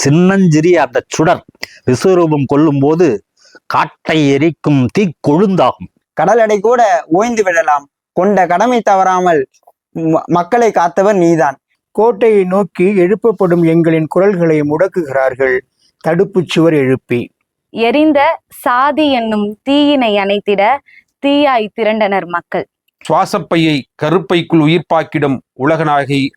சின்னஞ்சிறிய அந்த சுடர் விஸ்வரூபம் கொள்ளும் போது காட்டை எரிக்கும் தீ கொழுந்தாகும். கடல் எடை கூட ஓய்ந்து விடலாம், கொண்ட கடமை தவறாமல் மக்களை காத்தவர் நீதான். கோட்டையை நோக்கி எழுப்பப்படும் எங்களின் குரல்களை முடக்குகிறார்கள் தடுப்புச் சுவர் எழுப்பி. எரிந்த சாதி என்னும் தீயினை அணைத்திட தீயாய் திரண்டனர் மக்கள். சுவாசப்பையை கருப்பைக்குள் உயிர்ப்பாக்கிடும் உலக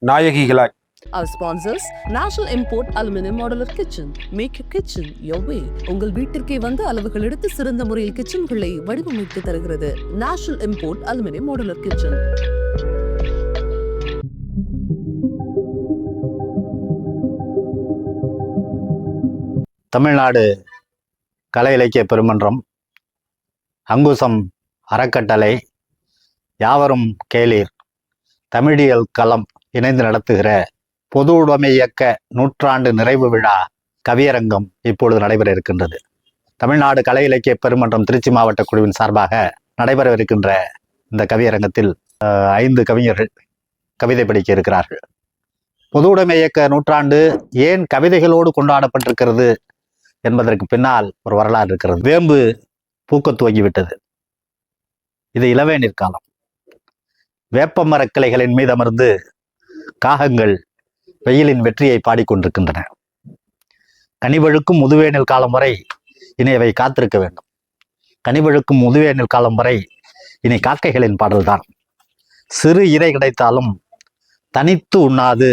நாயகிகளாய். Our sponsors, National Import Aluminum Modular Kitchen. Make your kitchen your way. உங்கள் வீட்டிற்கே வந்து அளவுகள் எடுத்து சிறந்த முறையில் கிச்சன்களை வடிவமைத்து தருகிறது National Import Aluminum Modular Kitchen. Tamil Nadu கலை இலக்கிய பெருமன்றம், அங்குசம் அறக்கட்டளை, யாவரும் கேளீர், தமிழியல் களம் இணைந்து நடத்துகிற பொது உடைமை இயக்க நூற்றாண்டு நிறைவு விழா கவியரங்கம் இப்பொழுது நடைபெற இருக்கின்றது. தமிழ்நாடு கலை இலக்கிய பெருமன்றம் திருச்சி மாவட்ட குழுவின் சார்பாக நடைபெறவிருக்கின்ற இந்த கவியரங்கத்தில் 5 கவிஞர்கள் கவிதை படிக்க இருக்கிறார்கள். பொது உடைமை இயக்க நூற்றாண்டு ஏன் கவிதைகளோடு கொண்டாடப்பட்டிருக்கிறது என்பதற்கு பின்னால் ஒரு வரலாறு இருக்கிறது. வேம்பு பூக்க துவங்கிவிட்டது. இது இளவேநீர் காலம். வேப்பமர கிளைகளின் மீது அமர்ந்து காகங்கள் வெயிலின் வெற்றியை பாடிக்கொண்டிருக்கின்றன. கனிவழுக்கும் முதுவேனில் காலம் வரை இனி அவை காத்திருக்க வேண்டும். கனிவழுக்கும் முதுவேனில் காலம் வரை இனி காக்கைகளின் பாடல்தான். சிறு இறை கிடைத்தாலும் தனித்து உண்ணாது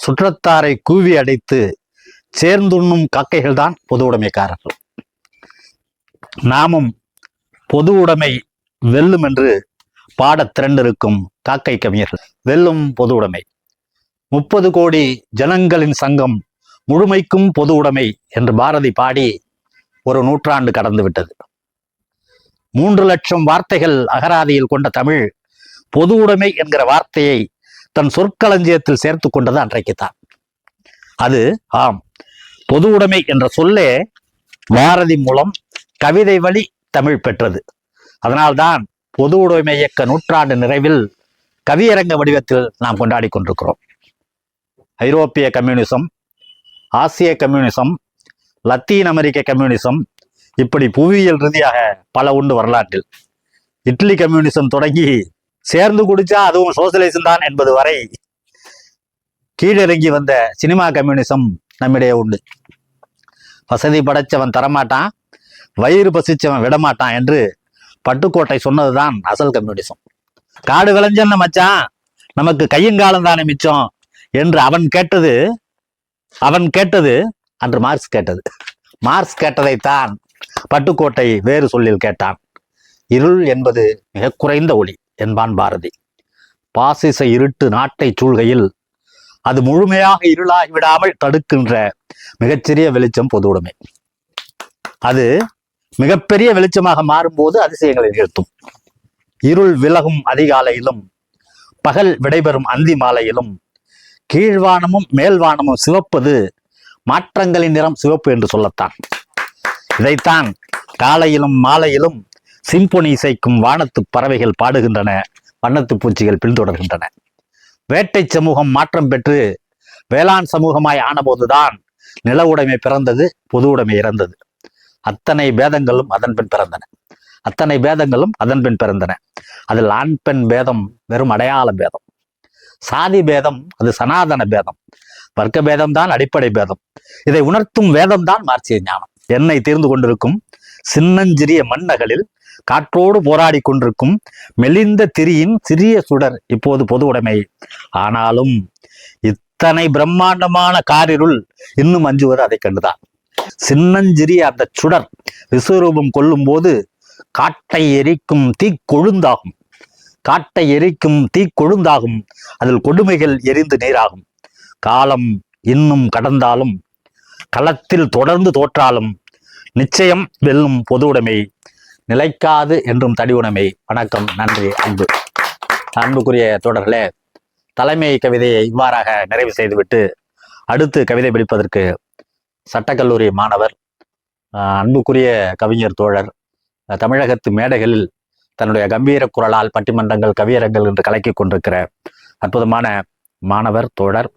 சுற்றத்தாரை கூவி அடைத்து சேர்ந்துண்ணும் காக்கைகள் தான் பொது உடைமைக்காரர்கள். நாமும் பொது உடைமை வெல்லும் என்று பாட திரண்டிருக்கும் காக்கை கவிஞர்கள். வெல்லும் பொது உடைமை. 30 கோடி ஜனங்களின் சங்கம் முழுமைக்கும் பொது உடைமை என்று பாரதி பாடி ஒரு நூற்றாண்டு கடந்து விட்டது. 3 லட்சம் வார்த்தைகள் அகராதியில் கொண்ட தமிழ் பொது உடைமை என்கிற வார்த்தையை தன் சொற்களஞ்சியத்தில் சேர்த்து கொண்டது அன்றைக்குத்தான். அது ஆம், பொது உடைமை என்ற சொல்லே பாரதி மூலம் கவிதை வழி தமிழ் பெற்றது. அதனால்தான் பொது உடைமை இயக்க நூற்றாண்டு நிறைவில் கவியரங்க வடிவத்தில் நாம் கொண்டாடி கொண்டிருக்கிறோம். ஐரோப்பிய கம்யூனிசம், ஆசிய கம்யூனிசம், லத்தீன் அமெரிக்க கம்யூனிசம், இப்படி புவியியல் ரீதியாக பல உண்டு வரலாற்றில். இட்லி கம்யூனிசம் தொடங்கி சேர்ந்து குடிச்சா அதுவும் சோசியலிசம் தான் என்பது வரை கீழிறங்கி வந்த சினிமா கம்யூனிசம் நம்மிடையே உண்டு. வசதி படைச்சவன் தரமாட்டான், வயிறு பசிச்சவன் விடமாட்டான் என்று பட்டுக்கோட்டை சொன்னதுதான் அசல் கம்யூனிசம். காடு விளைஞ்சன்னு மச்சான், நமக்கு கையங்காலம் தானே மிச்சம் என்று அவன் கேட்டது அன்று மார்க்ஸ் கேட்டது. மார்க்ஸ் கேட்டதைத்தான் பட்டுக்கோட்டை வேறு சொல்லில் கேட்டான். இருள் என்பது மிக குறைந்த ஒளி என்பான் பாரதி. பாசிச இருட்டு நாட்டை சூழ்கையில் அது முழுமையாக இருளாகி விடாமல் தடுக்கின்ற மிகச்சிறிய வெளிச்சம் பொது உடைமை. அது மிகப்பெரிய வெளிச்சமாக மாறும்போது அதிசயங்களை நிகழ்த்தும். இருள் விலகும் அதிகாலையிலும் பகல் விடைபெறும் அந்தி மாலையிலும் கீழ்வானமும் மேல்வானமும் சிவப்பது மாற்றங்களின் நிறம் சிவப்பு என்று சொல்லத்தான். இதைத்தான் காலையிலும் மாலையிலும் சிம்பொனி இசைக்கும் வானத்து பறவைகள் பாடுகின்றன, வண்ணத்து பூச்சிகள் பின்தொடர்கின்றன. வேட்டை சமூகம் மாற்றம் பெற்று வேளாண் சமூகமாய் ஆனபோதுதான் நில உடைமை பிறந்தது, பொது உடைமை இறந்தது. அத்தனை பேதங்களும் அதன் பின் பிறந்தன. அதில் ஆண் பெண் பேதம் வெறும் அடையாள பேதம். சாதி பேதம் அது சனாதன பேதம். வர்க்க பேதம் தான் அடிப்படை பேதம். இதை உணர்த்தும் வேதம் தான் மார்க்சிய ஞானம். என்னை தீர்ந்து கொண்டிருக்கும் சின்னஞ்சிறிய மண்ணகளில் காற்றோடு போராடி கொண்டிருக்கும் மெலிந்த திரியின் சிறிய சுடர் இப்போது பொது உடைமை. ஆனாலும் இத்தனை பிரம்மாண்டமான காரிருள் இன்னும் அஞ்சுவது அதை கண்டுதான். சின்னஞ்சிறிய அந்த சுடர் விஸ்வரூபம் கொள்ளும் போது காட்டை எரிக்கும் தீ கொழுந்தாகும். அதில் கொடுமைகள் எரிந்து நீராகும். காலம் இன்னும் கடந்தாலும் களத்தில் தொடர்ந்து தோற்றாலும் நிச்சயம் வெல்லும் பொது உடைமை, நிலைக்காது என்றும் தடி உடைமை. வணக்கம், நன்றி, அன்புக்குரிய தோழர்களே, தலைமை கவிதையை இவ்வாறாக நிறைவு செய்துவிட்டு அடுத்து கவிதை படிப்பதற்கு சட்டக்கல்லூரி மாணவர், அன்புக்குரிய கவிஞர் தோழர், தமிழகத்து மேடைகளில் தன்னுடைய கம்பீர குரலால் பட்டிமன்றங்கள், கவியரங்கள் என்று கலக்கி கொண்டிருக்கிற அற்புதமான மாணவர் தோழர்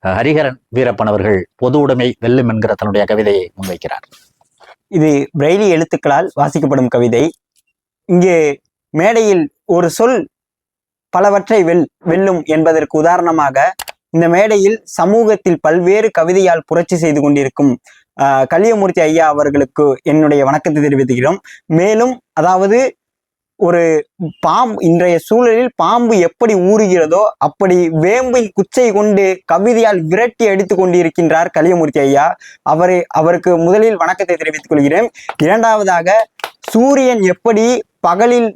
ஹரிஹரன் வீரப்பன் அவர்கள் பொது உடைமை வெல்லும் என்கிற தன்னுடைய கவிதையை முன்வைக்கிறார். இது பிரெய்லி எழுத்துக்களால் வாசிக்கப்படும் கவிதை. இங்கே மேடையில் ஒரு சொல் பலவற்றை வெல்லும் என்பதற்கு உதாரணமாக இந்த மேடையில் சமூகத்தில் பல்வேறு கவிதையால் புரட்சி செய்து கொண்டிருக்கும் கலியமூர்த்தி ஐயா அவர்களுக்கு என்னுடைய வணக்கத்தை தெரிவித்துக்கிறோம். மேலும் அதாவது ஒரு இன்றைய சூழலில் பாம்பு எப்படி ஊறுகிறதோ அப்படி வேம்பின் குச்சை கொண்டு கவிதையால் விரட்டி அடித்துக் கொண்டிருக்கின்றார் கலியமூர்த்தி ஐயா. அவருக்கு முதலில் வணக்கத்தை தெரிவித்துக் கொள்கிறேன். இரண்டாவதாக, சூரியன் எப்படி பகலில்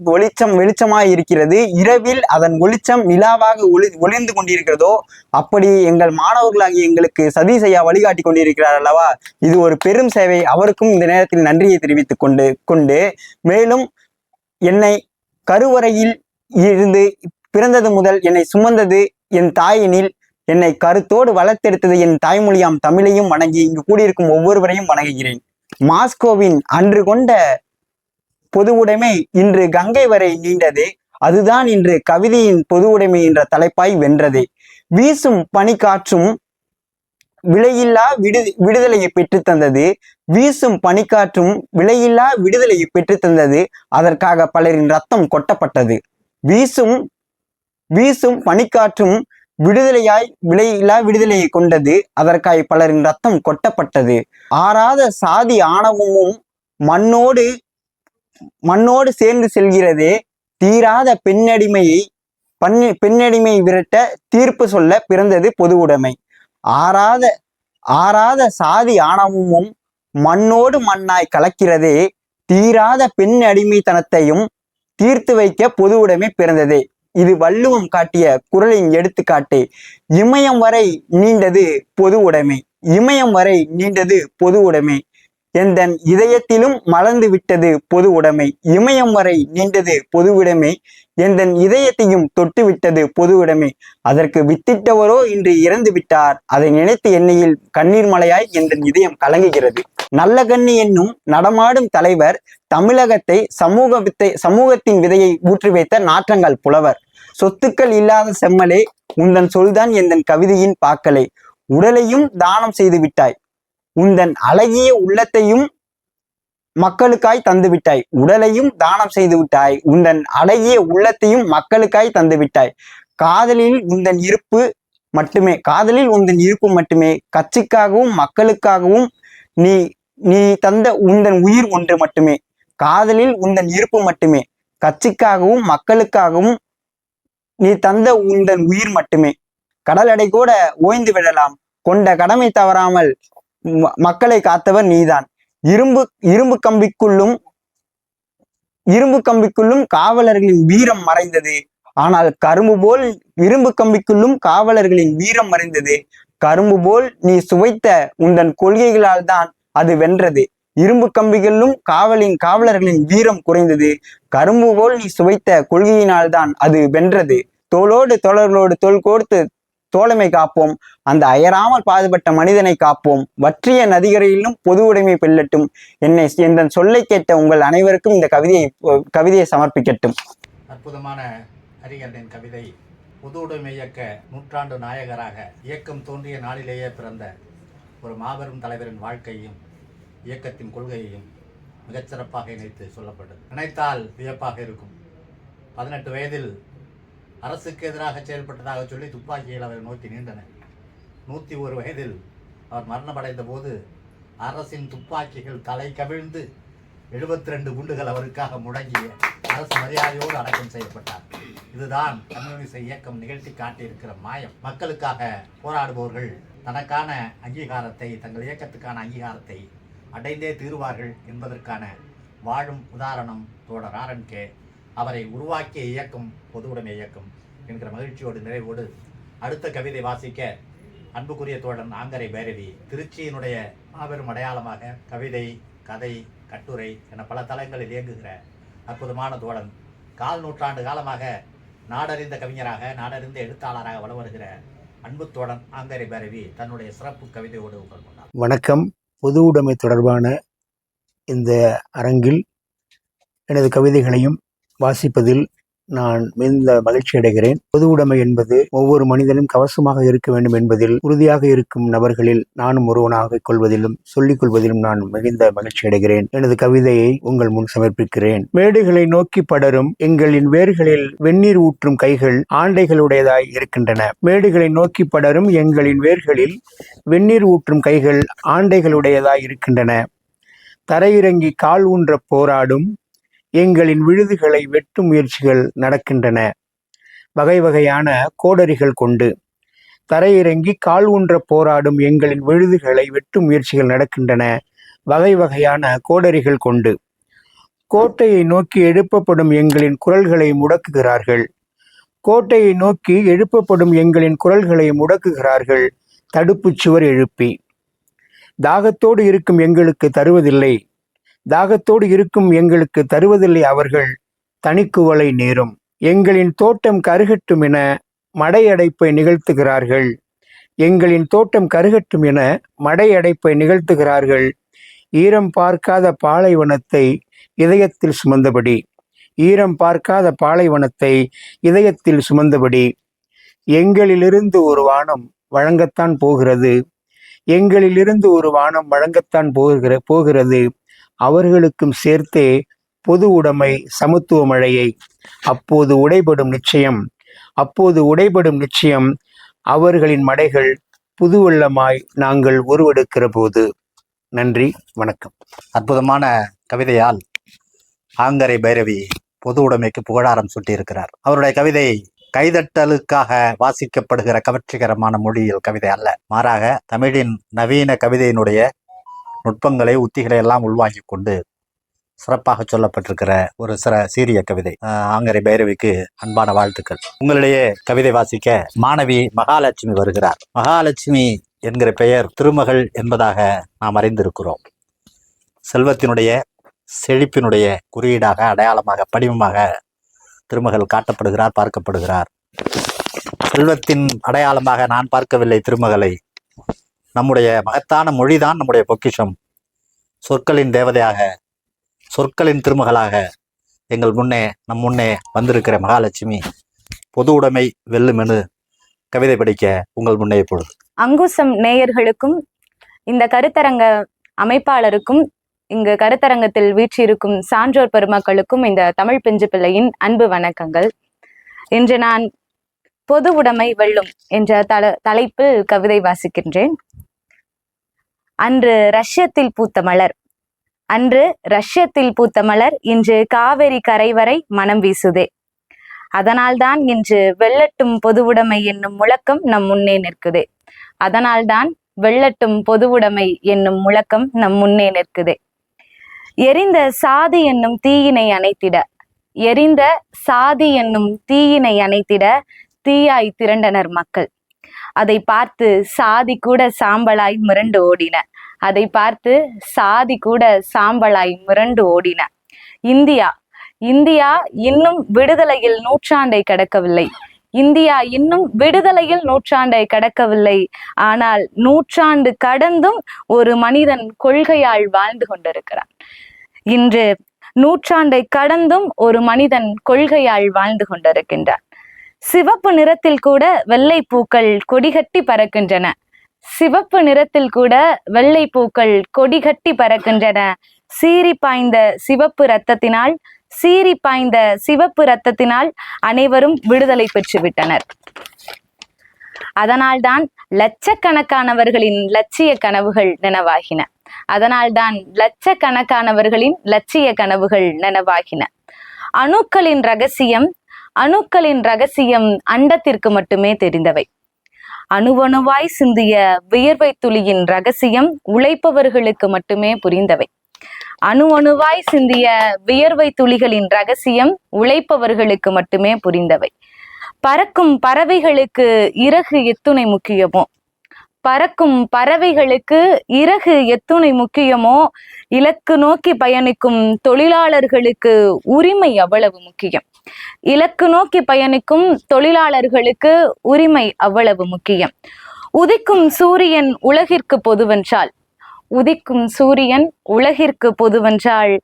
வெளிச்சமாய் இருக்கிறது, இரவில் அதன் வெளிச்சம் நிலாவாக ஒளிர்ந்து கொண்டிருக்கிறதோ அப்படி எங்கள் மாணவர்களாகிய எங்களுக்கு சதீஷ் ஐயா வழிகாட்டி கொண்டிருக்கிறார் அல்லவா. இது ஒரு பெரும் சேவை. அவருக்கும் இந்த நேரத்தில் நன்றியை தெரிவித்துக் கொண்டு மேலும் என்னை கருவறையில் இருந்து பிறந்தது முதல் என்னை சுமந்தது என் தாயினில், என்னை கருத்தோடு வளர்த்தெடுத்தது என் தாய்மொழியாம் தமிழையும் வணங்கி இங்கு கூடியிருக்கும் ஒவ்வொருவரையும் வணங்குகிறேன். மாஸ்கோவின் அன்று கொண்ட பொது உடைமை இன்று கங்கை வரை நீண்டது, அதுதான் இன்று கவிதையின் பொது உடைமை என்ற தலைப்பாய் வென்றது. வீசும் பனிக்காற்றும் விலையில்லா விடுதலையை பெற்று தந்தது. வீசும் பனிக்காற்றும் விலையில்லா விடுதலையை பெற்று தந்தது, அதற்காக பலரின் ரத்தம் கொட்டப்பட்டது. வீசும் பனிக்காற்றும் விலையில்லா விடுதலையை கொண்டது, அதற்காக பலரின் ரத்தம் கொட்டப்பட்டது. ஆறாத சாதி ஆணவமும் மண்ணோடு சேர்ந்து செல்கிறதே, தீராத பெண்ணடிமையை விரட்ட தீர்ப்பு சொல்ல பிறந்தது பொது உடைமை. ஆறாத சாதி ஆணவமும் மண்ணோடு மண்ணாய் கலக்கிறதே, தீராத பெண் அடிமைத்தனத்தையும் தீர்த்து வைக்க பொது உடைமை பிறந்ததே. இது வள்ளுவம் காட்டிய குறளின் எடுத்துக்காட்டு. இமயம் வரை நீண்டது பொது உடைமை, இமயம் வரை நீண்டது பொது உடைமை. எந்தன் இதயத்திலும் மலர்ந்து விட்டது பொது உடைமை, இமயம் வரை நீண்டது பொது உடைமை. எந்தன் இதயத்தையும் தொட்டு விட்டது பொது உடைமை. அதற்கு வித்திட்டவரோ இன்று இறந்து விட்டார், அதை நினைத்து எண்ணெயில் கண்ணீர் மலையாய் எந்தன் இதயம் கலங்குகிறது. நல்ல கண்ணி என்னும் நடமாடும் தலைவர், தமிழகத்தை சமூகத்தின் விதையை ஊற்றி வைத்த நாற்றங்கள் புலவர். சொத்துக்கள் இல்லாத செம்மலே, உந்தன் சொல்தான் எந்தன் கவிதையின் பாக்களை. உடலையும் தானம் செய்து விட்டாய், உந்தன் அழகிய உள்ளத்தையும் மக்களுக்காய் தந்து விட்டாய். உடலையும் தானம் செய்து விட்டாய், உந்தன் அழகிய உள்ளத்தையும் மக்களுக்காய் தந்து விட்டாய். காதலில் உந்தன் இருப்பு மட்டுமே, கட்சிக்காகவும் மக்களுக்காகவும் நீ தந்த உந்தன் உயிர் ஒன்று மட்டுமே. காதலில் உந்தன் இருப்பு மட்டுமே, கட்சிக்காகவும் மக்களுக்காகவும் நீ தந்த உந்தன் உயிர் மட்டுமே. கடலடை கூட ஓய்ந்து விடலாம், கொண்ட கடமை தவறாமல் மக்களை காத்தவர் நீதான். இரும்பு கம்பிக்குள்ளும் காவலர்களின் வீரம் மறைந்தது, ஆனால் கரும்பு போல் இரும்பு கம்பிக்குள்ளும் காவலர்களின் வீரம் மறைந்தது. கரும்பு போல் நீ சுவைத்த உந்தன் கொள்கைகளால் தான் அது வென்றது. இரும்பு கம்பிகளிலும் காவலர்களின் வீரம் குறைந்தது. கரும்பு போல் நீ சுவைத்த கொள்கையினால் தான் அது வென்றது. தோளோடு தோழர்களோடு தோள் கோர்த்து தோழமை காப்போம், அந்த அயராமல் பாடுபட்ட மனிதனை காப்போம். வற்றிய நதிகரையிலும் பொது உடைமை பெல்லட்டும். என் சொல்லை கேட்ட உங்கள் அனைவருக்கும் இந்த கவிதையை சமர்ப்பிக்கட்டும். அற்புதமான ஹரிஹரனின் கவிதை. பொது உடைமை இயக்க நூற்றாண்டு நாயகராக இயக்கம் தோன்றிய நாளிலேயே பிறந்த ஒரு மாபெரும் தலைவரின் வாழ்க்கையும் இயக்கத்தின் கொள்கையையும் மிகச்சிறப்பாக இணைத்து சொல்லப்பட்டது. நினைத்தால் வியப்பாக இருக்கும். 18 வயதில் அரசுக்கு எதிராக செயல்பட்டதாக சொல்லி துப்பாக்கிகள் அவரை நோக்கி நீண்டன. 101 வயதில் அவர் மரணமடைந்த போது அரசின் துப்பாக்கிகள் தலை கவிழ்ந்து 72 குண்டுகள் அவருக்காக முடங்கிய அரசு மரியாதையோடு அடக்கம் செய்யப்பட்டார். இதுதான் கம்யூனிச இயக்கம் நிகழ்த்தி காட்டியிருக்கிற மாயம். மக்களுக்காக போராடுபவர்கள் தனக்கான அங்கீகாரத்தை, தங்கள் இயக்கத்துக்கான அங்கீகாரத்தை அடைந்தே தீருவார்கள் என்பதற்கான வாழும் உதாரணம் தோழர் RNK. அவரை உருவாக்கிய இயக்கம் பொது உடைமை இயக்கம் என்கிற மகிழ்ச்சியோடு நிறைவோடு அடுத்த கவிதை வாசிக்க அன்புக்குரிய தோழன் ஆங்கரை பைரவி, திருச்சியினுடைய மாபெரும் அடையாளமாக கவிதை, கதை, கட்டுரை என பல தளங்களில் இயங்குகிற அற்புதமான தோழன், 4 நூற்றாண்டு காலமாக நாடறிந்த கவிஞராக, நாடறிந்த எழுத்தாளராக வலம் வருகிற அன்பு தோழன் ஆங்கரை பைரவி தன்னுடைய சிறப்பு கவிதையோடு உங்கள் கொண்டார். வணக்கம். பொது உடைமை தொடர்பான இந்த அரங்கில் எனது கவிதைகளையும் வாசிப்பதில் நான் மிகுந்த மகிழ்ச்சி அடைகிறேன். பொது உடைமை என்பது ஒவ்வொரு மனிதனும் கவசமாக இருக்க வேண்டும் என்பதில் உறுதியாக இருக்கும் நபர்களில் நானும் ஒருவனாக கொள்வதிலும் சொல்லிக் கொள்வதிலும் நான் மிகுந்த மகிழ்ச்சி அடைகிறேன். எனது கவிதையை உங்கள் முன் சமர்ப்பிக்கிறேன். மேடுகளை நோக்கி படரும் எங்களின் வேர்களில் வெந்நீர் ஊற்றும் கைகள் ஆண்டைகளுடையதாய் இருக்கின்றன. மேடுகளை நோக்கி படரும் எங்களின் வேர்களில் வெந்நீர் ஊற்றும் கைகள் ஆண்டைகளுடையதாய் இருக்கின்றன. தரையிறங்கி கால் ஊன்ற போராடும் எங்களின் விழுதுகளை வெட்டும் முயற்சிகள் நடக்கின்றன. வகை வகையான கோடரிகள் கொண்டு தரையிறங்கி கால் ஊன்ற போராடும் எங்களின் விழுதுகளை வெட்டும் முயற்சிகள் நடக்கின்றன. வகை வகையான கோடரிகள் கொண்டு கோட்டையை நோக்கி எழுப்பப்படும் எங்களின் குரல்களை முடக்குகிறார்கள். கோட்டையை நோக்கி எழுப்பப்படும் எங்களின் குரல்களை முடக்குகிறார்கள். தடுப்புச் சுவர் எழுப்பி தாகத்தோடு இருக்கும் எங்களுக்கு தருவதில்லை. தாகத்தோடு இருக்கும் எங்களுக்கு தருவதில்லை அவர்கள் தனிக்குவளை நேரும். எங்களின் தோட்டம் கருகட்டும் என மடையடைப்பை நிகழ்த்துகிறார்கள். எங்களின் தோட்டம் கருகட்டும் என மடையடைப்பை நிகழ்த்துகிறார்கள். ஈரம் பார்க்காத பாலைவனத்தை இதயத்தில் சுமந்தபடி ஈரம் பார்க்காத பாலைவனத்தை இதயத்தில் சுமந்தபடி எங்களிலிருந்து ஒரு வானம் வழங்கத்தான் போகிறது. எங்களிலிருந்து ஒரு வானம் வழங்கத்தான் போகிறது. அவர்களுக்கும் சேர்த்தே பொது உடைமை சமத்துவ மழையை அப்போது உடைபடும் நிச்சயம் அவர்களின் மடைகள் புது வெள்ளமாய் நாங்கள் உருவெடுக்கிற போது. நன்றி, வணக்கம். அற்புதமான கவிதையால் ஆங்கரை பைரவி பொது உடைமைக்கு புகழாரம் சூட்டியிருக்கிறார். அவருடைய கவிதை கைதட்டலுக்காக வாசிக்கப்படுகிற கவர்ச்சிகரமான மொழியில் கவிதை அல்ல, மாறாக தமிழின் நவீன கவிதையினுடைய நுட்பங்களை உத்திகளை எல்லாம் உள்வாங்கிக் கொண்டு சிறப்பாக சொல்லப்பட்டிருக்கிற ஒரு சீரிய கவிதை. ஆங்கரை பைரவிக்கு அன்பான வாழ்த்துக்கள். உங்களிடையே கவிதை வாசிக்க மாணவி மகாலட்சுமி வருகிறார். மகாலட்சுமி என்கிற பெயர் திருமகள் என்பதாக நாம் அறிந்திருக்கிறோம். செல்வத்தினுடைய செழிப்பினுடைய குறியீடாக, அடையாளமாக, படிமமாக திருமகள் காட்டப்படுகிறார், பார்க்கப்படுகிறார். செல்வத்தின் அடையாளமாக நான் பார்க்கவில்லை திருமகளை. நம்முடைய மகத்தான மொழிதான் நம்முடைய பொக்கிஷம். சொற்களின் தேவதையாக, சொற்களின் திருமகளாக நம் முன்னே வந்திருக்கிற மகாலட்சுமி பொது உடைமை வெல்லும் என கவிதை படிக்க உங்கள் முன்னே இப்பொழுது. அங்குசம் நேயர்களுக்கும் இந்த கருத்தரங்க அமைப்பாளருக்கும் இங்கு கருத்தரங்கத்தில் வீற்றிருக்கும் சான்றோர் பெருமக்களுக்கும் இந்த தமிழ் பிஞ்சு பிள்ளையின் அன்பு வணக்கங்கள். இன்று நான் பொது உடைமை வெல்லும் என்ற தலைப்பில் கவிதை வாசிக்கின்றேன். அன்று ரஷ்யத்தில் பூத்த மலர் இன்று காவிரி கரை வரை மனம் வீசுதே. அதனால்தான் இன்று வெல்லட்டும் பொதுவுடைமை என்னும் முழக்கம் நம் முன்னே நிற்குதே. எரிந்த சாதி என்னும் தீயினை அணைத்திட தீயாய் திரண்டனர் மக்கள். அதை பார்த்து சாதி கூட சாம்பலாய் மிரண்டு ஓடின. இந்தியா இன்னும் விடுதலையில் நூற்றாண்டை கடக்கவில்லை. ஆனால் நூற்றாண்டு கடந்தும் ஒரு மனிதன் கொள்கையால் வாழ்ந்து கொண்டிருக்கிறான். இன்று நூற்றாண்டை கடந்தும் ஒரு மனிதன் கொள்கையால் வாழ்ந்து கொண்டிருக்கின்றான். சிவப்பு நிறத்தில் கூட வெள்ளை பூக்கள் கொடிகட்டி பறக்கின்றன. சீறி பாய்ந்த சிவப்பு இரத்தத்தினால் அனைவரும் விடுதலை பெற்றுவிட்டனர். அதனால்தான் லட்சக்கணக்கானவர்களின் லட்சிய கனவுகள் நனவாகின. அணுக்களின் ரகசியம் அண்டத்திற்கு மட்டுமே தெரிந்தவை. அணுவணுவாய் சிந்திய வியர்வை துளியின் ரகசியம் உழைப்பவர்களுக்கு மட்டுமே புரிந்தவை. பறக்கும் பறவைகளுக்கு இறகு எத்துணை முக்கியமோ இலக்கு நோக்கி பயணிக்கும் தொழிலாளர்களுக்கு உரிமை அவ்வளவு முக்கியம். உதிக்கும் சூரியன் உலகிற்கு பொதுவென்றால்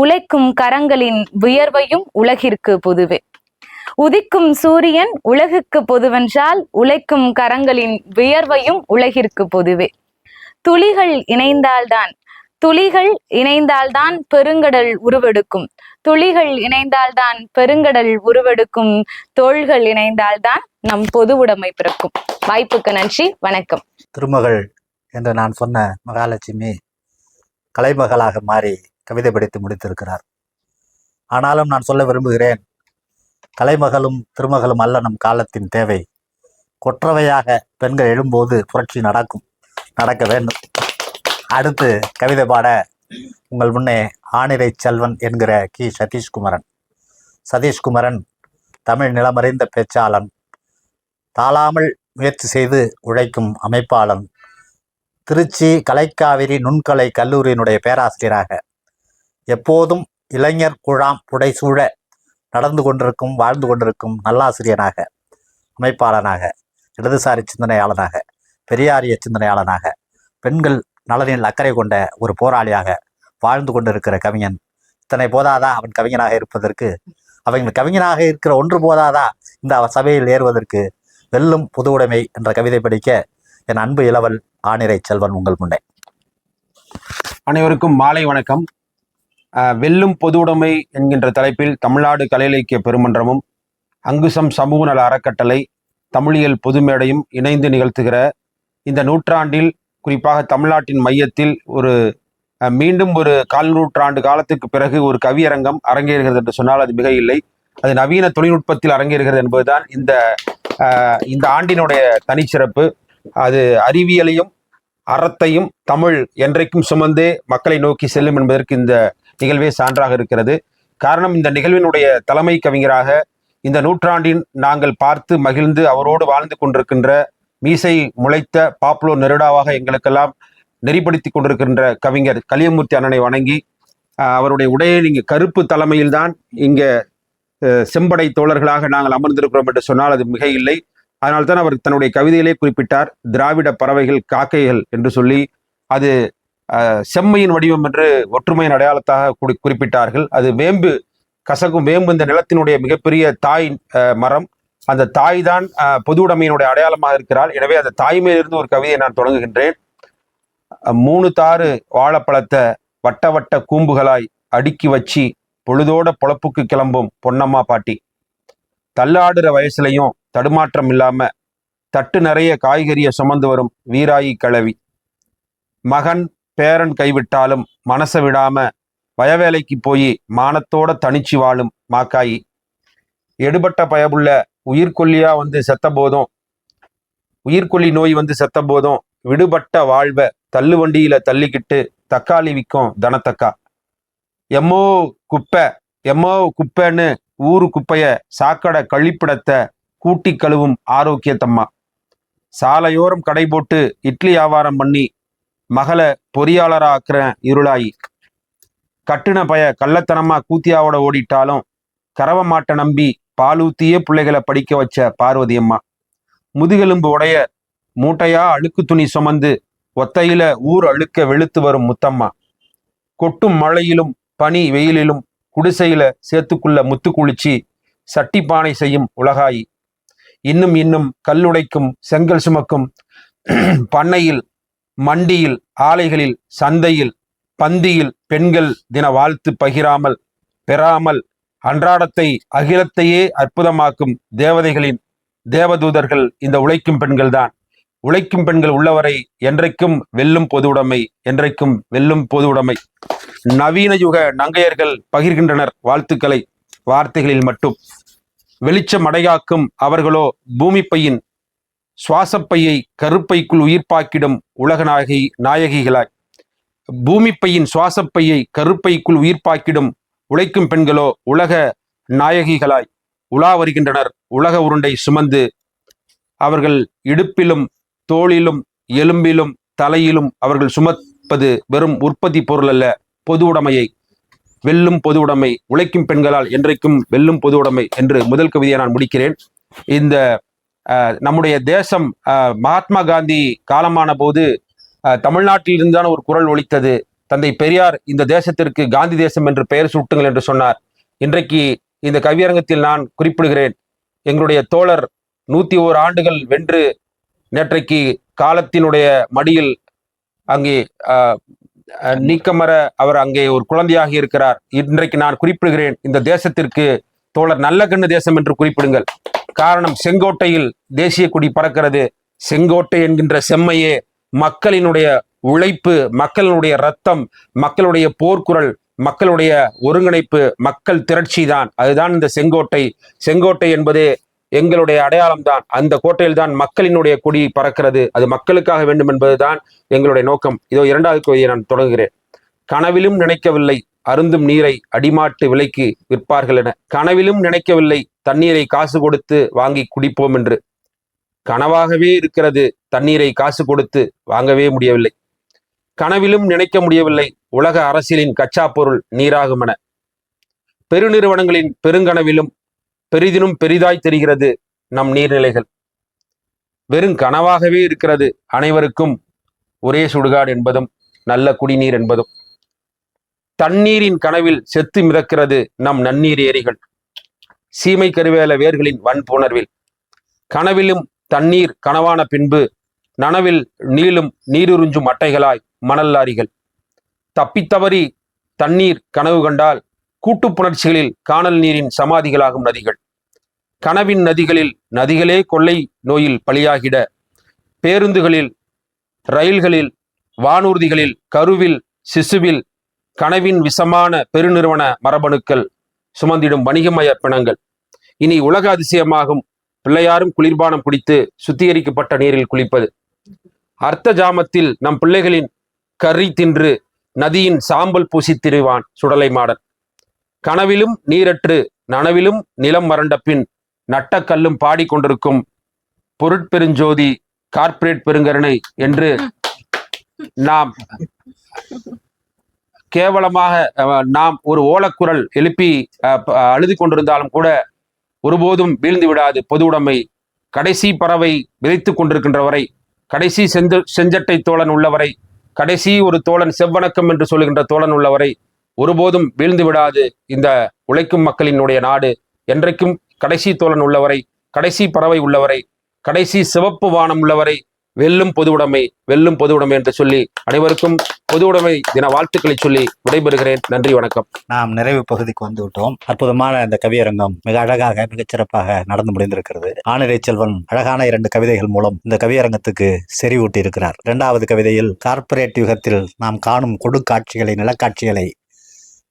உழைக்கும் கரங்களின் வியர்வையும் உலகிற்கு பொதுவே. உதிக்கும் சூரியன் உலகுக்கு பொதுவென்றால் உழைக்கும் கரங்களின் வியர்வையும் உலகிற்கு பொதுவே. துளிகள் இணைந்தால்தான் பெருங்கடல் உருவெடுக்கும். துளிகள் இணைந்தால்தான் பெருங்கடல் உருவெடுக்கும். தோள்கள் இணைந்தால்தான் நம் பொது உடைமை பிறக்கும். வாய்ப்புக்கு நன்றி, வணக்கம். திருமகள் என்று நான் சொன்ன மகாலட்சுமி கலைமகளாக மாறி கவிதை படித்து முடித்திருக்கிறார். ஆனாலும் நான் சொல்ல விரும்புகிறேன், கலைமகளும் திருமகளும் அல்ல நம் காலத்தின் தேவை. கொற்றவையாக பெண்கள் எழும்போது புரட்சி நடக்க வேண்டும். அடுத்து கவிதை பாட உங்கள் முன்னே ஆணிரை செல்வன் என்கிற கி. சதீஷ்குமரன் தமிழ் நிலமறிந்த பேச்சாளன், தாளாமல் முயற்சி செய்து உழைக்கும் அமைப்பாளன், திருச்சி கலைக்காவிரி நுண்கலை கல்லூரியினுடைய பேராசிரியராக, எப்போதும் இளைஞர் குழாம் புடைசூழ நடந்து கொண்டிருக்கும் வாழ்ந்து கொண்டிருக்கும் நல்லாசிரியனாக, அமைப்பாளனாக, இடதுசாரி சிந்தனையாளனாக, பெரியாரிய சிந்தனையாளனாக, பெண்கள் நலனில் அக்கறை கொண்ட ஒரு போராளியாக வாழ்ந்து கொண்டிருக்கிற கவிஞன். இத்தனை போதாதா அவன் கவிஞனாக இருப்பதற்கு? அவன் கவிஞனாக இருக்கிற ஒன்று போதாதா இந்த சபையில் ஏறுவதற்கு? வெல்லும் பொது உடைமை என்ற கவிதை படிக்க என் அன்பு இளவல் ஆணிரை செல்வன் உங்கள் முன்னே. அனைவருக்கும் மாலை வணக்கம். வெல்லும் பொது உடைமை என்கின்ற தலைப்பில் தமிழ்நாடு கலை இலக்கிய பெருமன்றமும் அங்குசம் சமூக நல அறக்கட்டளை தமிழியல் பொதுமேடையும் இணைந்து நிகழ்த்துகிற இந்த நூற்றாண்டில், குறிப்பாக தமிழ்நாட்டின் மையத்தில் மீண்டும் ஒரு 1/4 நூற்றாண்டு காலத்துக்கு பிறகு ஒரு கவியரங்கம் அரங்கேறுகிறது என்று சொன்னால் அது மிக இல்லை. அது நவீன தொழில்நுட்பத்தில் அரங்கேறுகிறது என்பதுதான் இந்த ஆண்டினுடைய தனிச்சிறப்பு. அது அறிவியலையும் அறத்தையும் தமிழ் என்றைக்கும் சுமந்தே மக்களை நோக்கி செல்லும் என்பதற்கு இந்த நிகழ்வே சான்றாக இருக்கிறது. காரணம், இந்த நிகழ்வினுடைய தலைமை கவிஞராக இந்த நூற்றாண்டின் நாங்கள் பார்த்து மகிழ்ந்து அவரோடு வாழ்ந்து கொண்டிருக்கின்ற மீசை முளைத்த பாப்புலர் நெருடாவாக எங்களுக்கெல்லாம் நெறிப்படுத்தி கொண்டிருக்கின்ற கவிஞர் கலியமூர்த்தி அண்ணனை வணங்கி, அவருடைய உடையை நீங்க கருப்பு தலைமையில்தான் இங்க செம்படை தோழர்களாக நாங்கள் அமர்ந்திருக்கிறோம் என்று சொன்னால் அது மிக இல்லை. அதனால்தான் அவர் தன்னுடைய கவிதையிலே குறிப்பிட்டார், திராவிட பறவைகள் காக்கைகள் என்று சொல்லி. அது செம்மையின் வடிவம் என்று ஒற்றுமையின் அடையாளத்தாக குறிப்பிட்டார்கள். அது வேம்பு, கசகும் வேம்பு இந்த நிலத்தினுடைய மிகப்பெரிய தாய் மரம். அந்த தாய் தான் பொது உடைமையினுடைய அடையாளமாக இருக்கிறாள். எனவே அந்த தாய்மையிலிருந்து ஒரு கவிதையை நான் தொடங்குகின்றேன். 3 தாறு வாழைப்பழத்தை வட்ட வட்ட கூம்புகளாய் அடுக்கி வச்சு பொழுதோட பொழப்புக்கு கிளம்பும் பொன்னம்மா பாட்டி, தள்ளாடுற வயசுலையும் தடுமாற்றம் இல்லாம தட்டு நிறைய காய்கறியை சுமந்து வரும் வீராயி கிழவி, மகன் பேரன் கைவிட்டாலும் மனசை விடாம வயவேலைக்கு போய் மானத்தோட தனிச்சு வாழும் மாக்காயி, எடுபட்ட பயமுள்ள உயிர்கொல்லியா வந்து செத்த போதும், உயிர்கொல்லி நோய் வந்து செத்த போதும் விடுபட்ட வாழ்வ தள்ளு வண்டியில தள்ளிக்கிட்டு தக்காளி விற்கும் தனத்தக்கா, எம்மோ குப்பைன்னு ஊரு குப்பைய சாக்கடை கழிப்பிடத்தை கூட்டி கழுவும் ஆரோக்கியத்தம்மா, சாலையோரம் கடை போட்டு இட்லி வியாபாரம் பண்ணி மகளை பொறியாளரா ஆக்குற இருளாயி, கட்டுன பய கள்ளத்தனமா கூத்தியாவோட ஓடிட்டாலும் கறவ மாட்டை நம்பி பாலூத்தியே பிள்ளைகளை படிக்க வச்ச பார்வதி அம்மா, முதுகெலும்பு உடைய மூட்டையா அழுக்கு துணி சுமந்து ஒத்தையில ஊர் அழுக்க வெளுத்து வரும் முத்தம்மா, கொட்டும் மழையிலும் பனி வெயிலிலும் குடிசையில சேத்துக்குள்ள முத்து குளிச்சு சட்டி பானை செய்யும் உலகாயி, இன்னும் கல்லுடைக்கும் செங்கல் சுமக்கும் பண்ணையில் மண்டியில் ஆலைகளில் சந்தையில் பந்தியில் பெண்கள் தின வாழ்த்து பகிராமல் பெறாமல் அன்றாடத்தை அகிலத்தையே அற்புதமாக்கும் தேவதைகளின் தேவதூதர்கள் இந்த உழைக்கும் பெண்கள் தான். உழைக்கும் பெண்கள் உள்ளவரை என்றைக்கும் வெல்லும் பொது உடைமை, என்றைக்கும் வெல்லும் பொது உடைமை. நவீன யுக நங்கையர்கள் பகிர்கின்றனர் வாழ்த்துக்களை வார்த்தைகளில் மட்டும். வெளிச்சம் அடையாக்கும் அவர்களோ பூமிப்பையின் சுவாசப்பையை கருப்பைக்குள் உயிர்ப்பாக்கிடும் உலக நாயகிகளாய், பூமிப்பையின் சுவாசப்பையை கருப்பைக்குள் உயிர்ப்பாக்கிடும் உழைக்கும் பெண்களோ உலக நாயகிகளாய் உலா வருகின்றனர் உலக உருண்டை சுமந்து. அவர்கள் இடுப்பிலும் தோளிலும் எலும்பிலும் தலையிலும் அவர்கள் சுமப்பது வெறும் உற்பத்தி பொருள் அல்ல, பொது உடைமையை. வெல்லும் பொது உடைமை, உழைக்கும் பெண்களால் என்றைக்கும் வெல்லும் பொது உடைமை என்று முதல் கவிதையை நான் முடிக்கிறேன். இந்த நம்முடைய தேசம் மகாத்மா காந்தி காலமான போது தமிழ்நாட்டில் இருந்தான ஒரு குரல் ஒலித்தது. தந்தை பெரியார் இந்த தேசத்திற்கு காந்தி தேசம் என்று பெயர் சூட்டுங்கள் என்று சொன்னார். இன்றைக்கு இந்த கவியரங்கத்தில் நான் குறிப்பிடுகிறேன், எங்களுடைய தோழர் 101 ஆண்டுகள் வென்று நேற்றைக்கு காலத்தினுடைய மடியில் அங்கே நீக்கமர அவர் அங்கே ஒரு குழந்தையாக இருக்கிறார். இன்றைக்கு நான் குறிப்பிடுகிறேன், இந்த தேசத்திற்கு தோழர் நல்லகண்ணு தேசம் என்று குறிப்பிடுங்கள். காரணம், செங்கோட்டையில் தேசிய கொடி பறக்கிறது. செங்கோட்டை என்கின்ற செம்மையே மக்களினுடைய உழைப்பு, மக்களுடைய ரத்தம், மக்களுடைய போர்க்குரல், மக்களுடைய ஒருங்கிணைப்பு, மக்கள் திரட்சி தான். அதுதான் இந்த செங்கோட்டை. செங்கோட்டை என்பது எங்களுடைய அடையாளம் தான். அந்த கோட்டையில் தான் மக்களினுடைய கொடி பறக்கிறது. அது மக்களுக்காக வேண்டும் என்பதுதான் எங்களுடைய நோக்கம். இதோ 2வது கவிதையை நான் தொடங்குகிறேன். கனவிலும் நினைக்கவில்லை அருந்தும் நீரை அடிமாட்டு விலைக்கு விற்பார்கள் என. கனவிலும் நினைக்கவில்லை தண்ணீரை காசு கொடுத்து வாங்கி குடிப்போம் என்று. கனவாகவே இருக்கிறது, தண்ணீரை காசு கொடுத்து வாங்கவே முடியவில்லை. கனவிலும் நினைக்க முடியவில்லை உலக அரசியலின் கச்சா பொருள் நீராகும் என. பெருநிறுவனங்களின் பெருங்கனவிலும் பெரிதினும் பெரிதாய் தெரிகிறது நம் நீர்நிலைகள். வெறும் கனவாகவே இருக்கிறது அனைவருக்கும் ஒரே சுடுகாடு என்பதும் நல்ல குடிநீர் என்பதும். தண்ணீரின் கனவில் செத்து மிதக்கிறது நம் நன்னீர் ஏரிகள், சீமை கருவேல வேர்களின் வன்புணர்வில். கனவிலும் தண்ணீர் கனவான பின்பு நனவில் நீளும் நீருறிஞ்சும் அட்டைகளாய் மணல் லாரிகள். தப்பித்தவறி தண்ணீர் கனவு கண்டால் கூட்டுப்புணர்ச்சிகளில் காணல் நீரின் சமாதிகளாகும் நதிகள். கனவின் நதிகளில் நதிகளே கொள்ளை நோயில் பலியாகிட, பேருந்துகளில், ரயில்களில், வானூர்திகளில், கருவில், சிசுவில் கனவின் விஷமான பெருநிறுவன மரபணுக்கள் சுமந்திடும் வணிகமய பிணங்கள். இனி உலக அதிசயமாகும் பிள்ளையாரும் குளிர்பானம் குடித்து சுத்திகரிக்கப்பட்ட நீரில் குளிப்பது. அர்த்த ஜாமத்தில் நம் பிள்ளைகளின் கறி தின்று நதியின் சாம்பல் பூசி திரிவான் சுடலை மாடன். கனவிலும் நீரற்று நனவிலும் நிலம் வறண்ட பின் நட்டக்கல்லும் பாடிக்கொண்டிருக்கும் பொருட்பெருஞ்சோதி கார்ப்பரேட் பெருங்கருணை என்று நாம் கேவலமாக நாம் ஒரு ஓலக்குரல் எழுப்பி அழுது கொண்டிருந்தாலும் கூட ஒருபோதும் வீழ்ந்து விடாது பொது உடைமை. கடைசி பறவை விதைத்து கொண்டிருக்கின்ற வரை, கடைசி செஞ்சட்டை தோழன் உள்ளவரை, கடைசி ஒரு தோழன் செவ்வணக்கம் என்று சொல்லுகின்ற தோழன் உள்ளவரை ஒருபோதும் வீழ்ந்து விடாது இந்த உழைக்கும் மக்களினுடைய நாடு. என்றைக்கும் கடைசி தோழன் உள்ளவரை, கடைசி பறவை உள்ளவரை, கடைசி சிவப்பு வானம் உள்ளவரை வெல்லும் பொது உடைமை, வெல்லும் பொது உடைமை என்று சொல்லி அனைவருக்கும் பொது உடைமை தின வாழ்த்துக்களை சொல்லி விடைபெறுகிறேன். நன்றி, வணக்கம். நாம் நிறைவு பகுதிக்கு வந்து விட்டோம். அற்புதமான இந்த கவியரங்கம் மிக அழகாக, மிகச்சிறப்பாக நடந்து முடிந்திருக்கிறது. ஆனிரை செல்வன் அழகான 2 கவிதைகள் மூலம் இந்த கவியரங்கத்துக்கு செறிவூட்டி இருக்கிறார். 2வது கவிதையில் கார்ப்பரேட் யுகத்தில் நாம் காணும் கொடுக்காட்சிகளை, நிலக்காட்சிகளை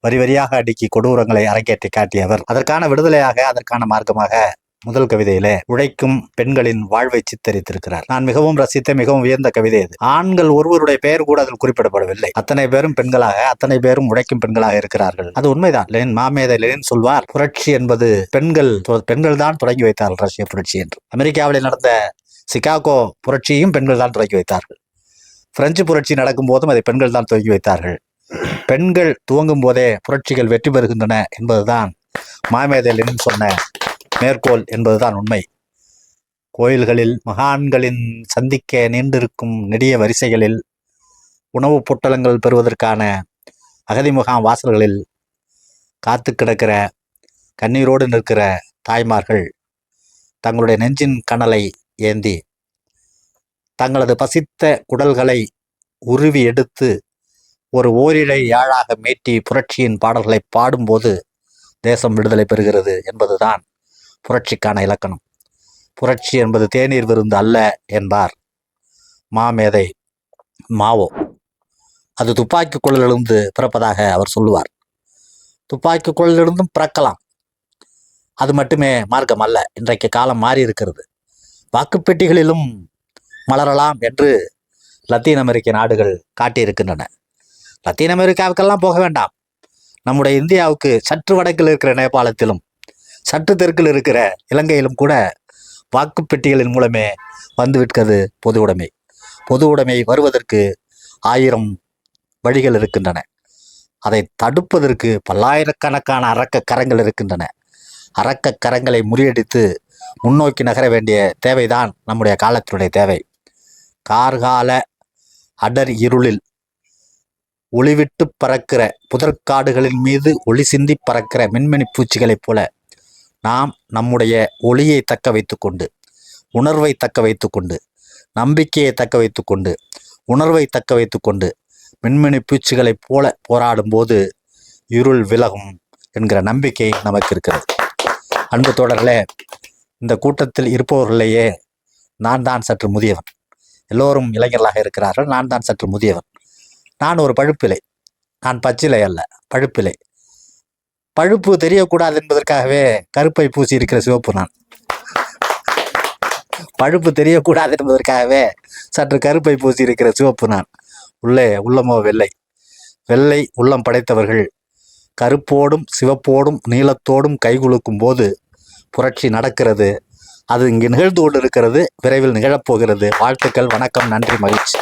வரி வரியாக அடுக்கி கொடூரங்களை அரங்கேற்றி காட்டியவர். அதற்கான விடுதலையாக, அதற்கான மார்க்கமாக முதல் கவிதையிலே உழைக்கும் பெண்களின் வாழ்வை சித்தரித்திருக்கிறார். நான் மிகவும் ரசித்த, மிகவும் வியந்த கவிதை இது. ஆண்கள் ஒருவருடைய பெயர் கூட அதில் குறிப்பிடப்படவில்லை. அத்தனை பேரும் பெண்களாக, அத்தனை பேரும் உழைக்கும் பெண்களாக இருக்கிறார்கள். அது உண்மைதான். லெனின், மாமேதை லெனின் சொல்வார், புரட்சி என்பது பெண்கள் தான் தொடங்கி வைத்தார்கள் ரஷ்ய புரட்சி என்று. அமெரிக்காவில் நடந்த சிகாகோ புரட்சியும் பெண்கள் தான் தொடங்கி வைத்தார்கள். பிரெஞ்சு புரட்சி நடக்கும் போதும் அதை பெண்கள் தான் தொடங்கி வைத்தார்கள். பெண்கள் துவங்கும் போதே புரட்சிகள் வெற்றி பெறுகின்றன என்பதுதான் மாமேதை லெனின் சொன்ன மேற்கோள் என்பதுதான் உண்மை. கோயில்களில் மகான்களின் சந்திக்க நீண்டிருக்கும் நெடிய வரிசைகளில், உணவுப் பொட்டலங்கள் பெறுவதற்கான அகதி முகாம் வாசல்களில் காத்து கிடக்கிற, கண்ணீரோடு நிற்கிற தாய்மார்கள் தங்களுடைய நெஞ்சின் கனலை ஏந்தி தங்களது பசித்த குடல்களை உருவி எடுத்து ஒரு ஓரிழை யாழாக மீட்டி புரட்சியின் பாடல்களை பாடும்போது தேசம் விடுதலை பெறுகிறது என்பதுதான் புரட்சிக்கான இலக்கணம். புரட்சி என்பது தேநீர் விருந்து அல்ல என்பார் மாமேதை மாவோ. அது துப்பாக்கிக்குள்ளிலிருந்து பிறப்பதாக அவர் சொல்லுவார். துப்பாக்கிக்குள்ளிலிருந்தும் பிறக்கலாம், அது மட்டுமே மார்க்கம் அல்ல. இன்றைக்கு காலம் மாறி இருக்கிறது. வாக்குப்பெட்டிகளிலும் மலரலாம் என்று லத்தீன் அமெரிக்க நாடுகள் காட்டியிருக்கின்றன. லத்தீன் அமெரிக்காவுக்கெல்லாம் போக வேண்டாம். நம்முடைய இந்தியாவுக்கு சற்று வடக்கில் இருக்கிற நேபாளத்திலும், சற்று தெற்கில் இருக்கிற இலங்கையிலும் கூட வாக்குப்பெட்டிகளின் மூலமே வந்து விற்கிறது பொது உடைமை. பொது உடைமை வருவதற்கு 1000 வழிகள் இருக்கின்றன. அதை தடுப்பதற்கு பல்லாயிரக்கணக்கான அரக்க கரங்கள் இருக்கின்றன. அரக்க கரங்களை முறியடித்து முன்னோக்கி நகர வேண்டிய தேவைதான் நம்முடைய காலத்தினுடைய தேவை. கார்கால அடர் இருளில் ஒளிவிட்டு பறக்கிற புதற்காடுகளின் மீது ஒளி சிந்தி பறக்கிற மின்மினி பூச்சிகளைப் போல நாம் நம்முடைய ஒளியை தக்க வைத்துக்கொண்டு, உணர்வை தக்க வைத்துக்கொண்டு, நம்பிக்கையை தக்க வைத்துக்கொண்டு, உணர்வை தக்க வைத்துக்கொண்டு மின்மினி பூச்சிகளைப் போல போராடும்போது இருள் விலகும் என்கிற நம்பிக்கை நமக்கு இருக்கிறது. அன்பு தோழர்களே, இந்த கூட்டத்தில் இருப்பவர்களையே நான் தான் சற்று முதியவன். எல்லோரும் இளைஞர்களாக இருக்கிறார்கள், நான் தான் சற்று முதியவன். நான் ஒரு பழுப்பிலை, நான் பச்சிலை அல்ல, பழுப்பிலை. பழுப்பு தெரியக்கூடாது என்பதற்காகவே கருப்பை பூசி இருக்கிற சிவப்பு நான். பழுப்பு தெரியக்கூடாது என்பதற்காகவே சற்று கருப்பை பூசி இருக்கிற சிவப்பு நான். உள்ளமோ வெள்ளை. வெள்ளை உள்ளம் படைத்தவர்கள் கருப்போடும் சிவப்போடும் நீலத்தோடும் கைகுலுக்கும் போது புரட்சி நடக்கிறது. அது இங்கு நிகழ்ந்து கொண்டிருக்கிறது, விரைவில் நிகழப்போகிறது. வாழ்த்துக்கள், வணக்கம், நன்றி, மகிழ்ச்சி.